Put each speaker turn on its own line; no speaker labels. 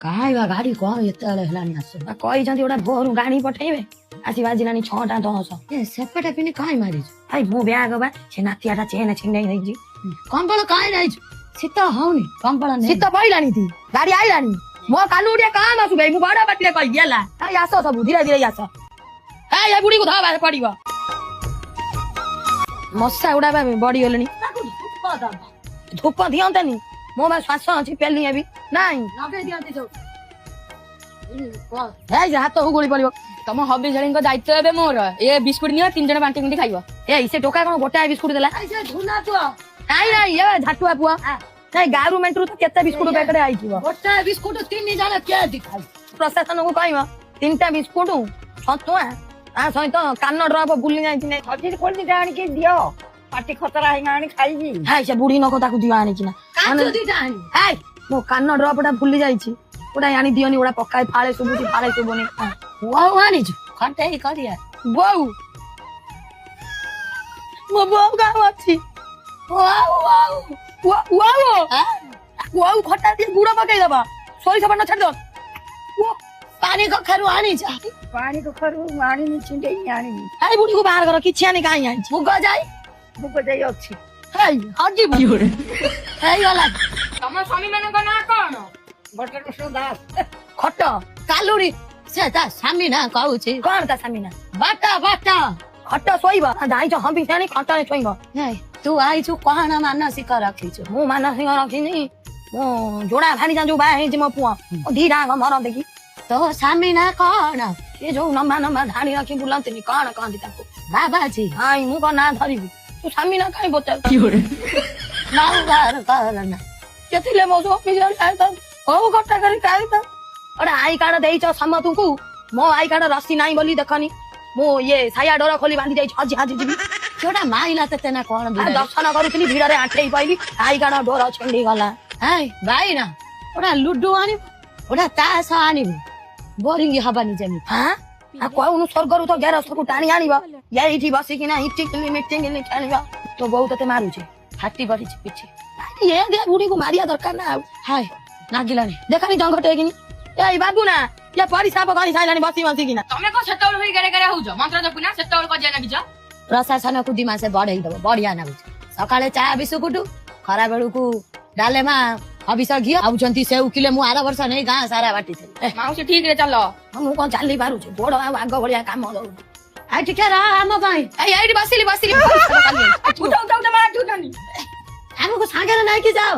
କାହିଁବା ଗାଡି କଣ ଏତେବେଳେ ହେଲାଣି ଆସ କହିଛନ୍ତି ଗୋଟେ ଭୋରୁ ଗାଡି ପଠେଇବେ ଆସି ବାଜିଲାଣି 6:10
ସେପଟେ ପିନି କାହିଁ ମାରିଛୁ?
ଆଇ ମୋ ବ୍ୟାଗ ବା ସେ ନାତିଆଟା ଚେନ ଛିଣ୍ଡେଇ ଦେଇଛି।
କମ୍ବଳ କାହିଁ ନେଇଛୁ? ଶୀତ ହଉନି କମ୍ବଳ ନେଇ
ଶୀତ ପଇଲାଣି ତି ଗାଡି ଆଇଲାଣି ମୋ କାନୁ ଟିକେ କାମ ଆସୁ ଭାଇ ମୁଁ ବଡ ବାଟିରେ କହିବି ହେଲା। ଆଇ ଆସ ସବୁ ଧୀରେ ଧୀରେ ଆସ। ଏ ବୁଢୀକୁ ଧବା ପଡିବ ମଶା ଗୁଡା ବା ବଢିଗଲେଣି। ଧୂପ ଦିଅନ୍ତାନି ମୋ ବା ଶ୍ୱାସ ଅଛି ପେଲି ହେବି ନାଇଁ
ଲଗେଇ ଦିଅନ୍ତି ସବୁ।
ଏଇ ହାତ ଗୁଳି ପଡିବ।
ତମ ହବି ଝିଅଙ୍କ ଦାୟିତ୍ୱ ଏବେ ମୋର। ଏ ବିସ୍କୁଟ ନିଅ 3 ଜଣ ବାଣ୍ଟି ଖାଇବ।
ଏଇ ସେ ଟୋକା କଣ ଗୋଟାଏ ବିସ୍କୁଟ ଦେଲା? ନାଇଁ ନାଇଁ ଏ ଝାଟୁଆ ପୁଅ ନାଇଁ ଗାରୁମେଣ୍ଟରୁ ତ କେତେ ବିସ୍କୁଟ ପ୍ୟାକେଟ ଆଇଥିବ।
ଗୋଟାଏ ବିସ୍କୁଟ 3 ଜଣ କିଏ ଖାଇ?
ପ୍ରଶାସନକୁ କହିବ 3ଟା ବିସ୍କୁଟ ଛତୁଆ ତା ସହିତ କାନ ଡ୍ରପ ବୁଲି ଯାଇଛି
ଆଣିକି ଦିଅ ପାଟି ଖତରା ହେଇକି ଆଣି ଖାଇବି।
ହାଇ ସେ ବୁଢୀ ନକ ତାକୁ ଦିଅ ଆଣିକିନା ମୋ କାନ ଡ୍ରପ ଟା ଭୁଲି ଯାଇଛି ଗୋଟା ଆଣି ଦିଅନି ଗୋଟା ପକାଏ ଫାଳେ ଶୁଭୁଛି ଫାଳେ ଶୁଭୁନି।
ବୋଉ ଆଣିଛୁ ଖଟେଇ କରିବା
ବୋଉ ମୋ ବୋଉ ଗାଁ ଅଛି ଖଟା ଟିକେ ଗୁଡ ପକେଇଦବା ସୋରିଷ ବାଟ ଛାଡିଦବ।
ପାଣି କଖାରୁ ଆଣିଛ? ପାଣି କଖାରୁ ଆଣିନି ଛିଣ୍ଡେଇ ଆଣିନି।
ଏଇ ବୁଢୀକୁ ବାହାର କର କିଛି ଆଣି କାହିଁ ଆଣିଛି।
ମୁଗ ଯାଇ ଅଛି।
ହେଇଗଲା।
ତମ ସ୍ୱାମୀ ମାନଙ୍କ ନାଁ କଣ? ବଟକୃଷ୍ଣ ଦାସ
ଖଟ
କାଲୁରୀ ସେ ତା ସ୍ୱାମୀ ନା କହୁଛି।
କଣ ତା ସ୍ୱାମୀ ନା?
ବାଟା
ଖଟ ଶୋଇବ ଯାଇଛ ହମ୍ପି ଛାଣି ଖଟରେ ଶୋଇବ।
ତୁ ଆଇଛୁ କଣ ମାନସିକ ରଖିଛୁ?
ମୁଁ ମାନସିକ ରଖିନି ମୁଁ ଯୋଡା ଭାଣିଜା ଯୋଉ ବାହା ହେଇଛି ମୋ ପୁଅ ଦିଟା ମରନ୍ତି କି।
ତୋ ସ୍ୱାମୀ ନା କଣ?
ଏ ଯୋଉ ଲମ୍ବା ଲମ୍ବା ଧାଡି ରଖି ବୁଲନ୍ତିନି କଣ କହନ୍ତି ତାଙ୍କୁ?
ବାବାଜୀ।
ହାଇ ମୁଁ କଣ ନାଁ ଧରିବି ତୁ ସ୍ୱାମୀ ନା କାହିଁ ପଚାରୁଛୁ? ଥିଲେ ମୋ ହଉ କଟା କରି ଗୋଟେ ଆଇ କାର୍ଡ ଦେଇଛ ସମସ୍ତଙ୍କୁ। ମୋ ଆଇ କାର୍ଡ ରସି ନାହିଁ ବୋଲି ଦେଖନି ମୁଁ ଇଏ ସାୟା ଡୋର ଖୋଲି ବାନ୍ଧି ଯାଇଛି ହଜି ହାଜି ଯିବି।
ଯୋଉଟା ମାଇଲା ତେତେ ନା କଣ
ଦର୍ଶନ କରୁଥିଲି ଭିଡରେ ଆଣ୍ଠେଇ ପାଇଲି ଆଇ କାର୍ଡ ଡୋର ଛିଣ୍ଡି ଗଲା।
ଭାଇ ନା ଗୋଟା ଲୁଡୁ ଆଣିବୁ ଗୋଟା ତାସ ଆଣିବୁ ବୋରିଂ ହବାନି ଯେମିତି।
କହୁନୁ ସ୍ୱର୍ଗରୁ ତ ଗେରସ୍ତକୁ ଟାଣି ଆଣିବ ଏଇଠି ବସିକିନା ଇଟିକିଲି ମିଟିଙ୍ଗିଲି ଖେଳିବ। ତୋ ବୋଉ ତତେ ମାରୁଛି
ଫାଟି ପଡିଛି ପିଠି।
ବୁଢୀକୁ ମାରିବା ଦରକାର ନା ଆଉ।
ହାय ନାଗିଲାଣି
ଦେଖାନି ଜଙ୍ଘ ଟେକିନି। ଏଇ ବାବୁ ନା ଇଏ ପରିସାପ କରି ସାଇଲାଣି ବସି ବସିକିନା।
ତମେ କଣ ସେତେବେଳେ ହେଇ ଗେରେ ଗେରେ ହଉଛ ମନ୍ତ୍ର ଜପୁ ନା ସେତେବେଳେ କଜିଆ ନାଗିଛ? ପ୍ରଶାସନକୁ 2 ମାସ ବଢେଇ ଦବ ବଢିଆ ନାଗୁଛି। ସକାଳେ ଚା ବିସ୍କୁଟ ଖରା ବେଳକୁ ଡାଲେମା ହବିଷ ଘିଅ ଆଉଛନ୍ତି ସେଉ କିଲେ ମୁଁ 8 ବର୍ଷ ନେଇ ଗାଁ ସାରା ବାଟିଥିଲି।
ମାଉସୀ ଠିକ ରେ ଚାଲ। ମୁଁ କଣ ଚାଲି ପାରୁଛି ଗୋଡ ଆଉ ଆଗ ଭଳିଆ କାମ ଦଉନି।
ଆଉ ଟିକେ ରହ ଆମ ପାଇଁ।
ଏଇଠି ବସିଲି
ଆମକୁ ସାଙ୍ଗରେ ନେଇକି ଯାଅ।